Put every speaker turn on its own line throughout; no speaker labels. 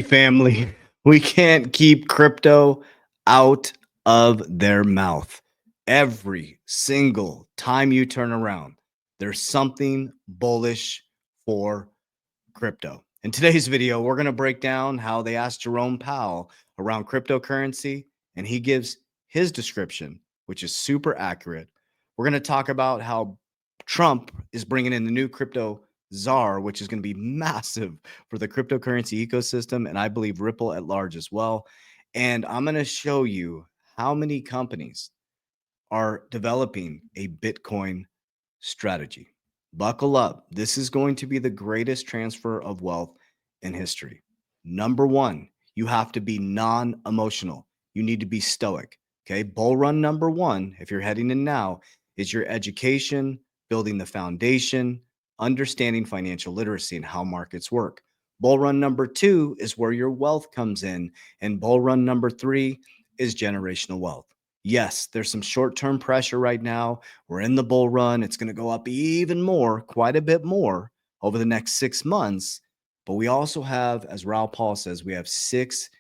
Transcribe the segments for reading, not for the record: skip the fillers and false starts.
Family, we can't keep crypto out of their mouth. Every single time you turn around, there's something bullish for crypto. In today's video, we're going to break down how they asked Jerome Powell around cryptocurrency, and he gives his description, which is super accurate. We're going to talk about how Trump is bringing in the new crypto czar, which is going to be massive for the cryptocurrency ecosystem, and I believe Ripple at large as well. And I'm going to show you how many companies are developing a Bitcoin strategy. Buckle up. This is going to be the greatest transfer of wealth in history. Number one, you have to be non-emotional. You need to be stoic. Okay. Bull run number one, if you're heading in now, is your education, building the foundation, understanding financial literacy and how markets work. Bull run number two is where your wealth comes in. And bull run number three is generational wealth. Yes, there's some short-term pressure right now. We're in the bull run. It's going to go up even more, quite a bit more over the next 6 months. But we also have, as Raoul Paul says, we have 6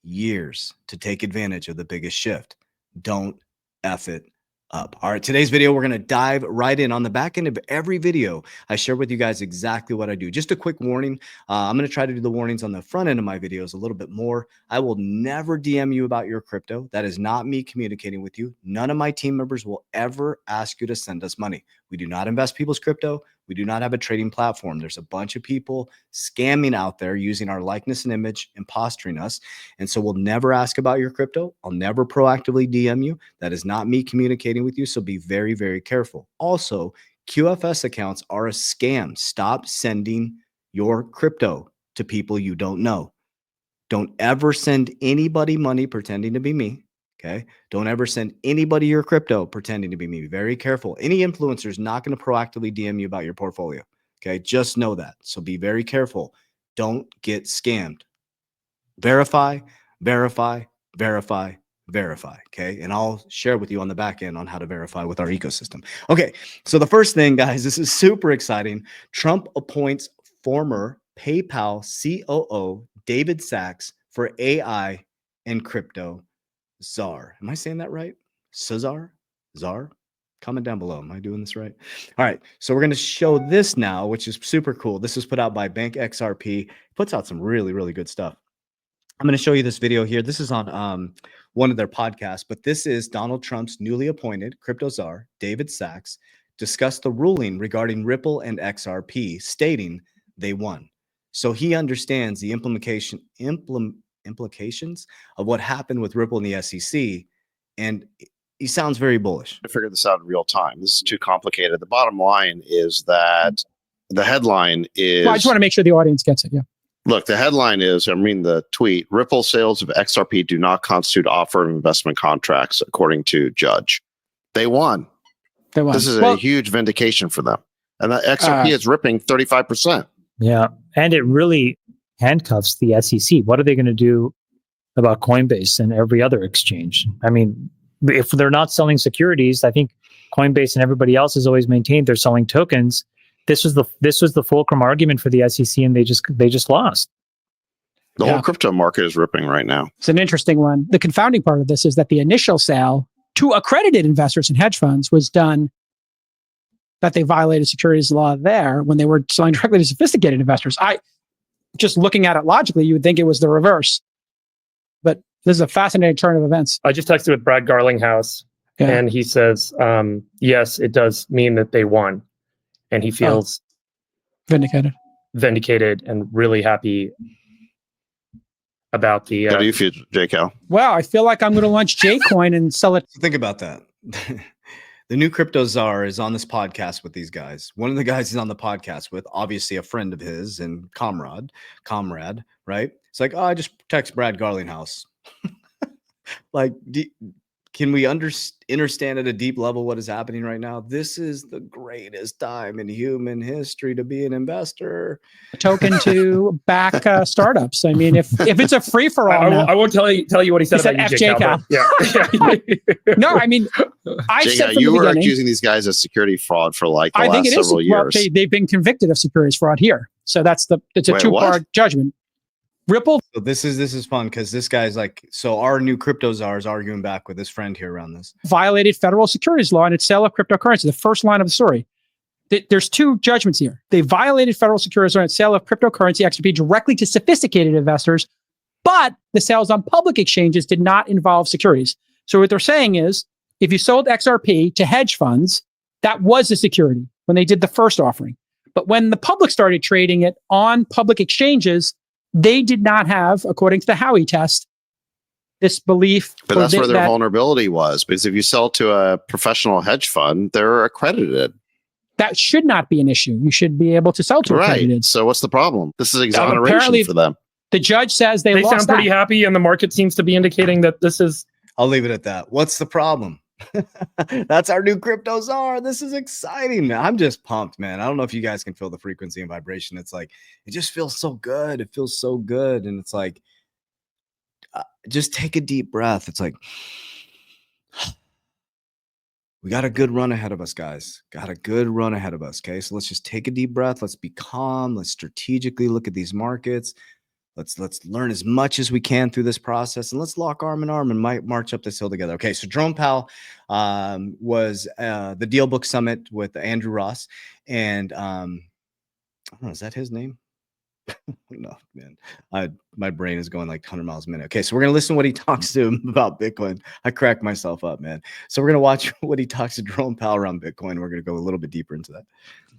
years to take advantage of the biggest shift. Don't F it up. All right, today's video, we're going to dive right in. On the back end of every video, I share with you guys exactly what I do. Just a quick warning. I'm going to try to do the warnings on the front end of my videos a little bit more. I will never DM you about your crypto. That is not me communicating with you. None of my team members will ever ask you to send us money. We do not invest people's crypto. We do not have a trading platform. There's a bunch of people scamming out there using our likeness and image, impostoring us. And so we'll never ask about your crypto. I'll never proactively DM you. That is not me communicating with you. So be very, very careful. Also, QFS accounts are a scam. Stop sending your crypto to people you don't know. Don't ever send anybody money pretending to be me. Okay. Don't ever send anybody your crypto pretending to be me. Be very careful. Any influencer is not going to proactively DM you about your portfolio. Okay. Just know that. So be very careful. Don't get scammed. Verify, verify, verify, verify. Okay. And I'll share with you on the back end on how to verify with our ecosystem. Okay. So the first thing, guys, this is super exciting. Trump appoints former PayPal COO David Sachs for AI and crypto czar. Am I saying that right? Czar? Czar? Comment down below. Am I doing this right? All right. So we're going to show this now, which is super cool. This was put out by Bank XRP. Puts out some really, really good stuff. I'm going to show you this video here. This is on one of their podcasts, but this is Donald Trump's newly appointed crypto czar, David Sachs, discussed the ruling regarding Ripple and XRP, stating they won. So he understands the implications of what happened with Ripple and the SEC, and he sounds very bullish.
To figure this out in real time. This is too complicated. The bottom line is that the headline is...
Well, I just want to make sure the audience gets it, yeah.
Look, the headline is, I mean, the tweet, Ripple sales of XRP do not constitute offer of investment contracts, according to Judge. They won.
They won.
This is a huge vindication for them. And the XRP is ripping 35%.
Yeah, and it really handcuffs the SEC. What are they going to do about Coinbase and every other exchange? I mean, if they're not selling securities, I think Coinbase and everybody else has always maintained they're selling tokens. This was the fulcrum argument for the SEC, and they just lost.
The whole crypto market is ripping right now.
It's an interesting one. The confounding part of this is that the initial sale to accredited investors and hedge funds was done that they violated securities law there when they were selling directly to sophisticated investors. Just looking at it logically, you would think it was the reverse. But this is a fascinating turn of events.
I just texted with Brad Garlinghouse, and he says, yes, it does mean that they won. And he feels vindicated and really happy about the...
How do you feel, J-Cal?
Well, I feel like I'm going to launch J-Coin and sell it.
Think about that. The new crypto czar is on this podcast with these guys. One of the guys he's on the podcast with, obviously a friend of his and comrade, right? It's like, oh, I just text Brad Garlinghouse. Like, can we understand at a deep level what is happening right now? This is the greatest time in human history to be an investor.
A token to back startups. I mean, if it's a free for all,
I won't tell you what he said about
FJCal.
Yeah.
No, I mean, I've said from
you
the
were
beginning,
accusing these guys of security fraud for like the last several years.
Well, they've been convicted of securities fraud here, so it's a two-part judgment. Ripple
So this is fun because this guy's like, so our new crypto czar is arguing back with his friend here around this.
Violated federal securities law in its sale of cryptocurrency. The first line of the story. There's two judgments here. They violated federal securities law in its sale of cryptocurrency XRP directly to sophisticated investors, but the sales on public exchanges did not involve securities. So what they're saying is, if you sold XRP to hedge funds, that was a security when they did the first offering. But when the public started trading it on public exchanges, they did not have, according to the Howey test, this belief.
But that's where their vulnerability was, because if you sell to a professional hedge fund, they're accredited.
That should not be an issue. You should be able to sell to accredited.
So what's the problem? This is exoneration for them.
The judge says they lost
sound pretty happy, and the market seems to be indicating that this is.
I'll leave it at that. What's the problem? That's our new crypto czar. This is exciting, man. I'm just pumped, man. I don't know if you guys can feel the frequency and vibration. It's like, it just feels so good. It feels so good. And it's like, just take a deep breath. It's like, we got a good run ahead of us, guys. Got a good run ahead of us. Okay. So let's just take a deep breath. Let's be calm. Let's strategically look at these markets. Let's learn as much as we can through this process, and let's lock arm in arm and march up this hill together. Okay, so Jerome Powell was the Deal Book Summit with Andrew Ross, and I don't know, is that his name? No, man. My brain is going like 100 miles a minute. Okay, so we're gonna listen to what he talks to him about Bitcoin. I crack myself up, man. So we're gonna watch what he talks to Jerome Powell around Bitcoin. We're gonna go a little bit deeper into that.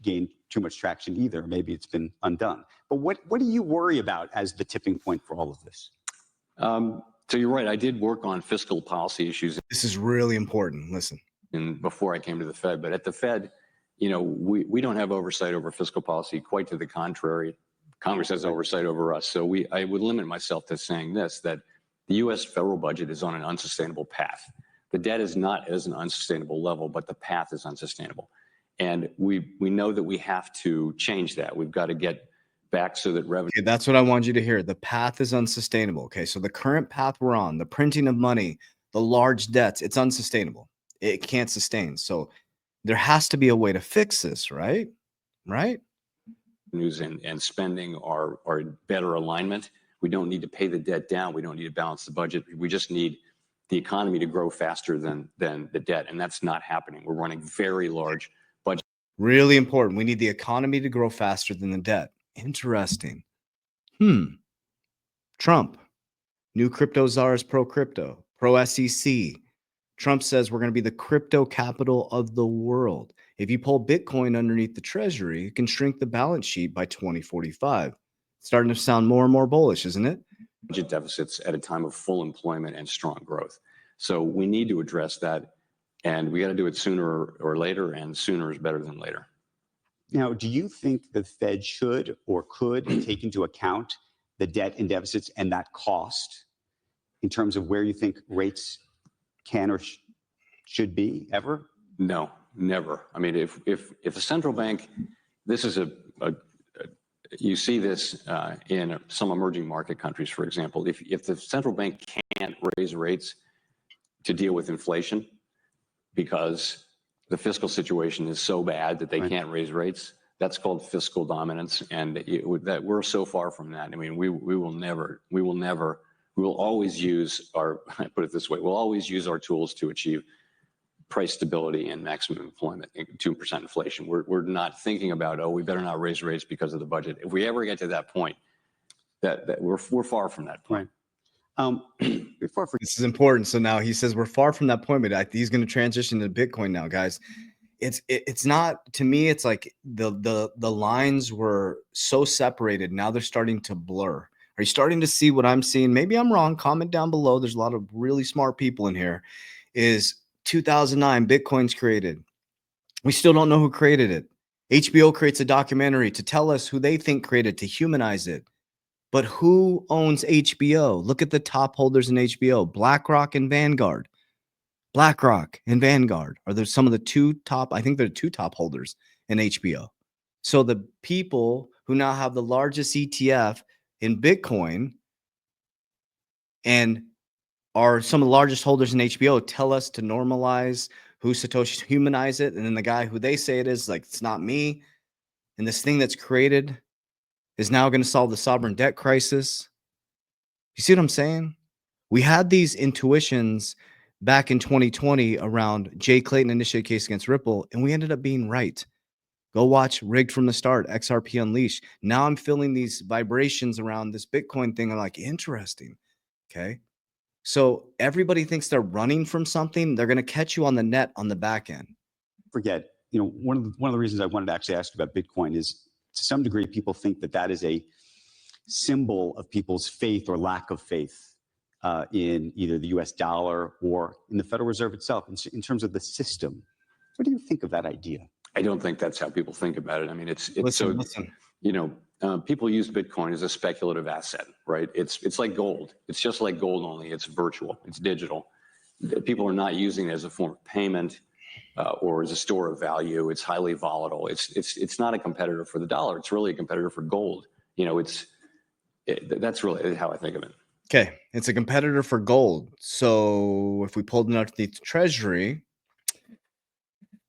Gained too much traction either. Maybe it's been undone. But what do you worry about as the tipping point for all of this?
So you're right. I did work on fiscal policy issues.
This is really important. Listen.
Before I came to the Fed, but at the Fed, we don't have oversight over fiscal policy. Quite to the contrary, Congress has oversight over us. So I would limit myself to saying this: that the U.S. federal budget is on an unsustainable path. The debt is not at an unsustainable level, but the path is unsustainable. And we know that we have to change that. We've got to get back so that revenue.
Okay, that's what I want you to hear. The path is unsustainable. Okay, so the current path we're on, the printing of money, the large debts, it's unsustainable. It can't sustain. So there has to be a way to fix this, right? Right?
News and spending are better alignment. We don't need to pay the debt down. We don't need to balance the budget. We just need the economy to grow faster than the debt, and that's not happening. We're running very large.
Really important. We need the economy to grow faster than the debt. Interesting. Trump, new crypto czars, pro crypto, pro SEC. Trump says we're going to be the crypto capital of the world. If you pull Bitcoin underneath the treasury, it can shrink the balance sheet by 2045. It's starting to sound more and more bullish, isn't it?
Budget deficits at a time of full employment and strong growth. So we need to address that. And we got to do it sooner or later, and sooner is better than later.
Now, do you think the Fed should or could take into account the debt and deficits and that cost in terms of where you think rates can or should be ever?
No, never. I mean, if the central bank, this is you see this in some emerging market countries, for example. If the central bank can't raise rates to deal with inflation, because the fiscal situation is so bad that they can't raise rates, that's called fiscal dominance, and that we're so far from that. I mean, we will always use our, I put it this way, we'll always use our tools to achieve price stability and maximum employment, 2% inflation. We're not thinking about, oh, we better not raise rates because of the budget. If we ever get to that point, that we're far from that point.
Right.
This is important. So now he says we're far from that point, but he's going to transition to Bitcoin now, guys. It's not, to me, it's like the lines were so separated. Now they're starting to blur. Are you starting to see what I'm seeing? Maybe I'm wrong. Comment down below. There's a lot of really smart people in here. Is 2009 Bitcoin's created. We still don't know who created it. HBO creates a documentary to tell us who they think created, to humanize it. But who owns HBO? Look at the top holders in HBO, BlackRock and Vanguard. BlackRock and Vanguard are there some of the two top, I think they're two top holders in HBO. So the people who now have the largest ETF in Bitcoin and are some of the largest holders in HBO tell us to normalize who Satoshi, humanize it. And then the guy who they say it is like, it's not me. And this thing that's created is now going to solve the sovereign debt crisis. You see what I'm saying? We had these intuitions back in 2020 around Jay Clayton initiated case against Ripple, and we ended up being right. Go watch Rigged from the Start, XRP Unleashed. Now I'm feeling these vibrations around this Bitcoin thing. I'm like, interesting. Okay. So everybody thinks they're running from something. They're going to catch you on the net on the back end.
Forget, one of the reasons I wanted to actually ask you about Bitcoin is, to some degree, people think that that is a symbol of people's faith or lack of faith in either the US dollar or in the Federal Reserve itself, in terms of the system. What do you think of that idea?
I don't think that's how people think about it. I mean,
Listen.
People use Bitcoin as a speculative asset, right? It's like gold. It's just like gold, only it's virtual. It's digital. People are not using it as a form of payment or as a store of value. It's highly volatile. It's not a competitor for the dollar. It's really a competitor for gold. That's really how I think of it.
Okay, it's a competitor for gold. So if we pulled it underneath the Treasury,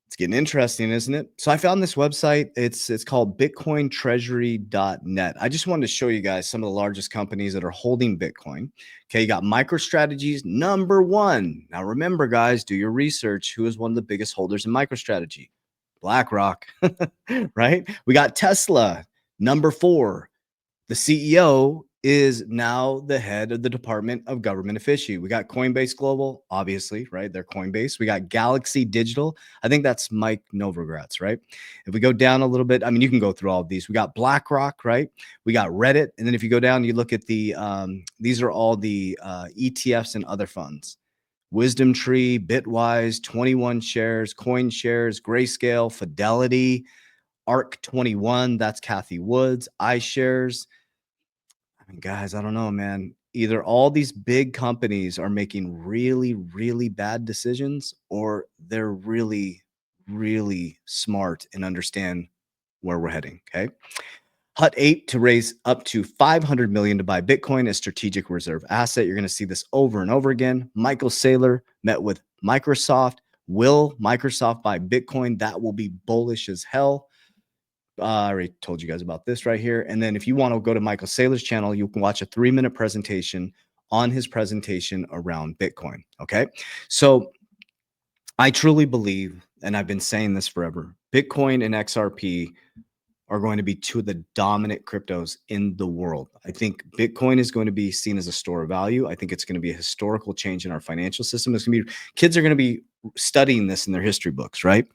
it's getting interesting, isn't it? So I found this website. It's called bitcointreasury.net. I just wanted to show you guys some of the largest companies that are holding Bitcoin. Okay, you got MicroStrategy's #1. Now remember, guys, do your research. Who is one of the biggest holders in MicroStrategy? BlackRock, right? We got Tesla, #4. The CEO is now the head of the Department of Government Efficiency. We got Coinbase Global, obviously, right? They're Coinbase. We got Galaxy Digital. I think that's Mike Novogratz, right? If we go down a little bit, I mean, you can go through all of these. We got BlackRock, right? We got Reddit. And then if you go down, you look at the, these are all the ETFs and other funds. Wisdom Tree, Bitwise, 21 Shares, Coin Shares, Grayscale, Fidelity, ARC 21. That's Kathy Woods, iShares. I mean, guys, I don't know, man. Either all these big companies are making really, really bad decisions, or they're really, really smart and understand where we're heading. Okay. Hut 8 to raise up to $500 million to buy Bitcoin as strategic reserve asset. You're going to see this over and over again. Michael Saylor met with Microsoft. Will Microsoft buy Bitcoin? That will be bullish as hell. I already told you guys about this right here. And then if you want to go to Michael Saylor's channel, you can watch a 3-minute presentation on his presentation around Bitcoin. Okay. So I truly believe, and I've been saying this forever, Bitcoin and XRP are going to be two of the dominant cryptos in the world. I think Bitcoin is going to be seen as a store of value. I think it's going to be a historical change in our financial system. It's going to be, kids are going to be studying this in their history books, right?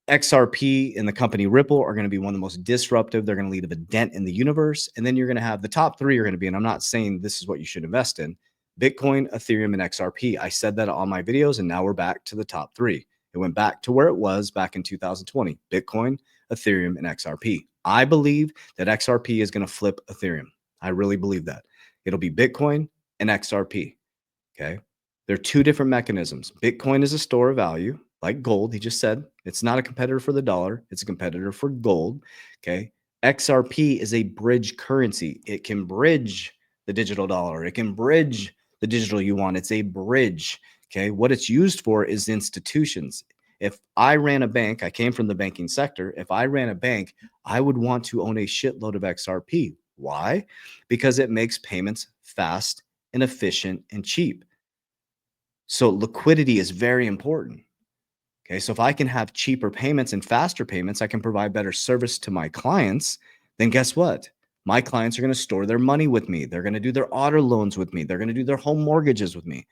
XRP and the company Ripple are going to be one of the most disruptive. They're going to leave a dent in the universe. And then you're going to have the top 3 are going to be, and I'm not saying this is what you should invest in, Bitcoin, Ethereum, and XRP. I said that on my videos, and now we're back to the top 3. It went back to where it was back in 2020, Bitcoin, Ethereum, and XRP. I believe that XRP is going to flip Ethereum. I really believe that. It'll be Bitcoin and XRP. Okay. They're 2 different mechanisms. Bitcoin is a store of value, like gold. He just said it's not a competitor for the dollar. It's a competitor for gold. Okay. XRP is a bridge currency. It can bridge the digital dollar. It can bridge the digital yuan. It's a bridge. Okay. What it's used for is institutions. If I ran a bank, I came from the banking sector. If I ran a bank, I would want to own a shitload of XRP. Why? Because it makes payments fast and efficient and cheap. So liquidity is very important. Okay, so if I can have cheaper payments and faster payments, I can provide better service to my clients. Then guess what? My clients are going to store their money with me. They're going to do their auto loans with me. They're going to do their home mortgages with me.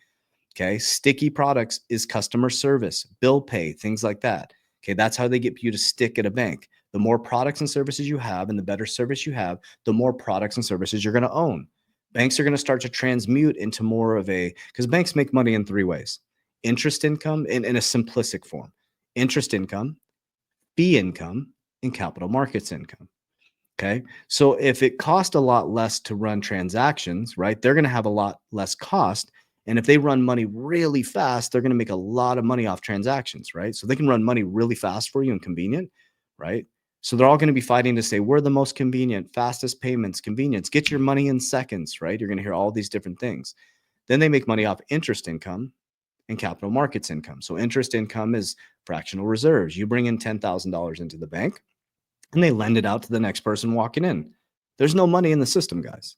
Okay, sticky products is customer service, bill pay, things like that. Okay, that's how they get you to stick at a bank. The more products and services you have and the better service you have, the more products and services you're going to own. Banks are going to start to transmute into more of a, because banks make money in 3 ways. Interest income in a simplistic form, interest income, fee income, and capital markets income. Okay. So if it costs a lot less to run transactions, right, they're going to have a lot less cost. And if they run money really fast, they're going to make a lot of money off transactions, right? So they can run money really fast for you and convenient, right? So they're all going to be fighting to say, we're the most convenient, fastest payments, convenience, get your money in seconds, right? You're going to hear all these different things. Then they make money off interest income and capital markets income. So interest income is fractional reserves. You bring in $10,000 into the bank and they lend it out to the next person walking in. There's no money in the system, guys.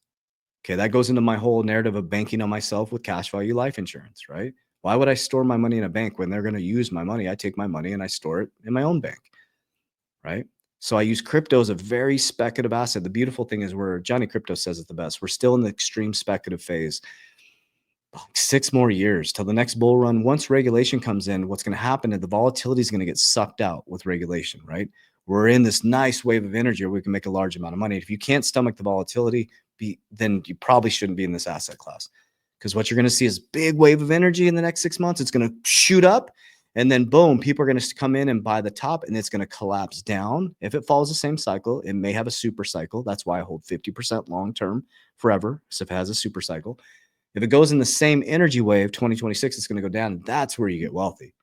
Okay, that goes into my whole narrative of banking on myself with cash value life insurance, right? Why would I store my money in a bank when they're going to use my money? I take my money and I store it in my own bank, right? So I use crypto as a very speculative asset. The beautiful thing is where Johnny Crypto says it the best. We're still in the extreme speculative phase. 6 more years till the next bull run. Once regulation comes in, what's going to happen is the volatility is going to get sucked out with regulation, right? We're in this nice wave of energy where we can make a large amount of money. If you can't stomach the volatility, then you probably shouldn't be in this asset class, because what you're going to see is big wave of energy in the next 6 months. It's going to shoot up, and then boom, people are going to come in and buy the top, and it's going to collapse down. If it follows the same cycle, it may have a super cycle. That's why I hold 50% long term forever. So if it has a super cycle, if it goes in the same energy wave, 2026, it's going to go down. That's where you get wealthy.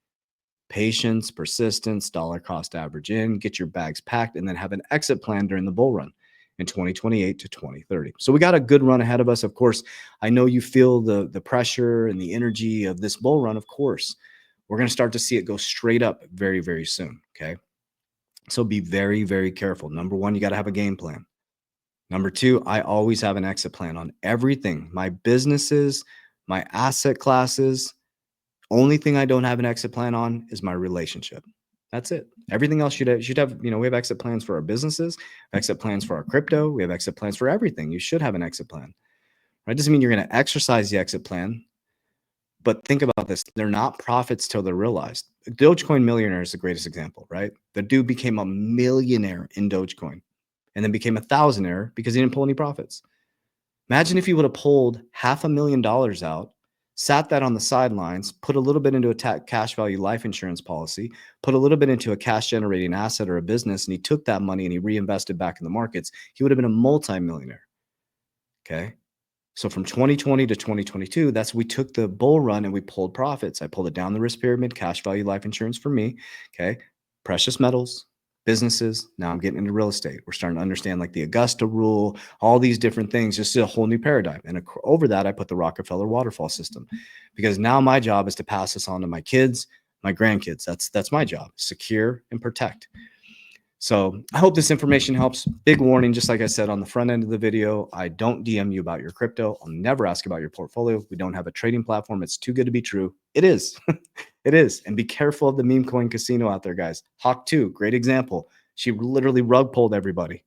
Patience, persistence, dollar cost average in, get your bags packed, and then have an exit plan during the bull run in 2028 to 2030. So we got a good run ahead of us. Of course, I know you feel the pressure and the energy of this bull run. Of course, we're going to start to see it go straight up very, very soon. Okay. So be very, very careful. Number one, you got to have a game plan. Number two, I always have an exit plan on everything. My businesses, my asset classes. Only thing I don't have an exit plan on is my relationship. That's it. Everything else should have, we have exit plans for our businesses, exit plans for our crypto. We have exit plans for everything. You should have an exit plan, right? Doesn't mean you're going to exercise the exit plan, but think about this. They're not profits till they're realized. Dogecoin millionaire is the greatest example, right? The dude became a millionaire in Dogecoin and then became a thousandaire because he didn't pull any profits. Imagine if you would have pulled $500,000 out, sat that on the sidelines, put a little bit into a cash value life insurance policy, put a little bit into a cash generating asset or a business, and he took that money and he reinvested back in the markets, he would have been a multimillionaire. Okay. So from 2020 to 2022, we took the bull run and we pulled profits. I pulled it down the risk pyramid, cash value life insurance for me. Okay. Precious metals, businesses. Now I'm getting into real estate. We're starting to understand like the Augusta rule, all these different things, just a whole new paradigm. And over that, I put the Rockefeller waterfall system, because now my job is to pass this on to my kids, my grandkids. That's my job, secure and protect. So I hope this information helps. Big warning, just like I said on the front end of the video, I don't DM you about your crypto. I'll never ask about your portfolio. We don't have a trading platform. It's too good to be true. It is. It is. And be careful of the meme coin casino out there, guys. Hawk 2, great example. She literally rug pulled everybody,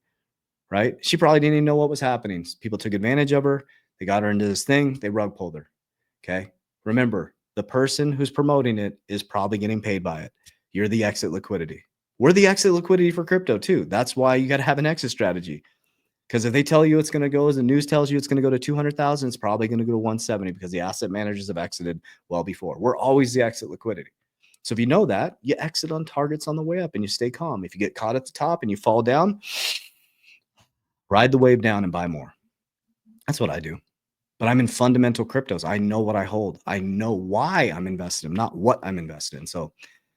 right? She probably didn't even know what was happening. People took advantage of her. They got her into this thing. They rug pulled her. Okay. Remember, the person who's promoting it is probably getting paid by it. You're the exit liquidity. We're the exit liquidity for crypto too. That's why you got to have an exit strategy. Because if they tell you it's going to go, as the news tells you it's going to go to 200,000, it's probably going to go to 170 because the asset managers have exited well before. We're always the exit liquidity. So if you know that, you exit on targets on the way up and you stay calm. If you get caught at the top and you fall down, ride the wave down and buy more. That's what I do. But I'm in fundamental cryptos. I know what I hold. I know why I'm invested in, not what I'm invested in. So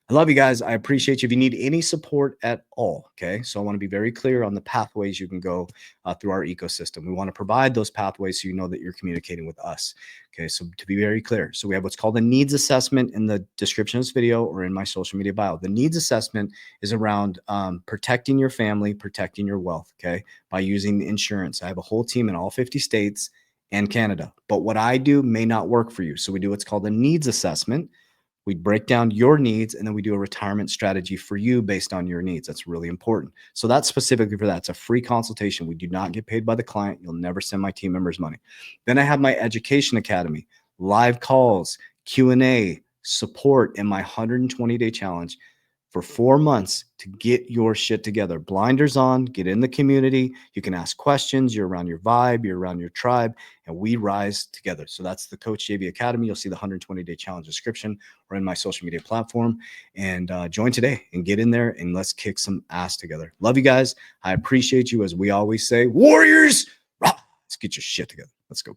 I love you guys. I appreciate you. If you need any support at all, okay? So I want to be very clear on the pathways you can go through our ecosystem. We want to provide those pathways so you know that you're communicating with us, okay? So to be very clear, so we have what's called a needs assessment in the description of this video or in my social media bio. The needs assessment is around protecting your family, protecting your wealth, okay? By using insurance. I have a whole team in all 50 states and Canada. But what I do may not work for you. So we do what's called a needs assessment. We break down your needs and then we do a retirement strategy for you based on your needs. That's really important. So that's specifically for that. It's a free consultation. We do not get paid by the client. You'll never send my team members money. Then I have my education academy, live calls, Q&A, support, and my 120-day challenge for 4 months to get your shit together. Blinders on, get in the community. You can ask questions. You're around your vibe. You're around your tribe, and we rise together. So that's the Coach JB Academy. You'll see the 120-day challenge description or in my social media platform. And join today and get in there and let's kick some ass together. Love you guys. I appreciate you. As we always say, Warriors, let's get your shit together. Let's go.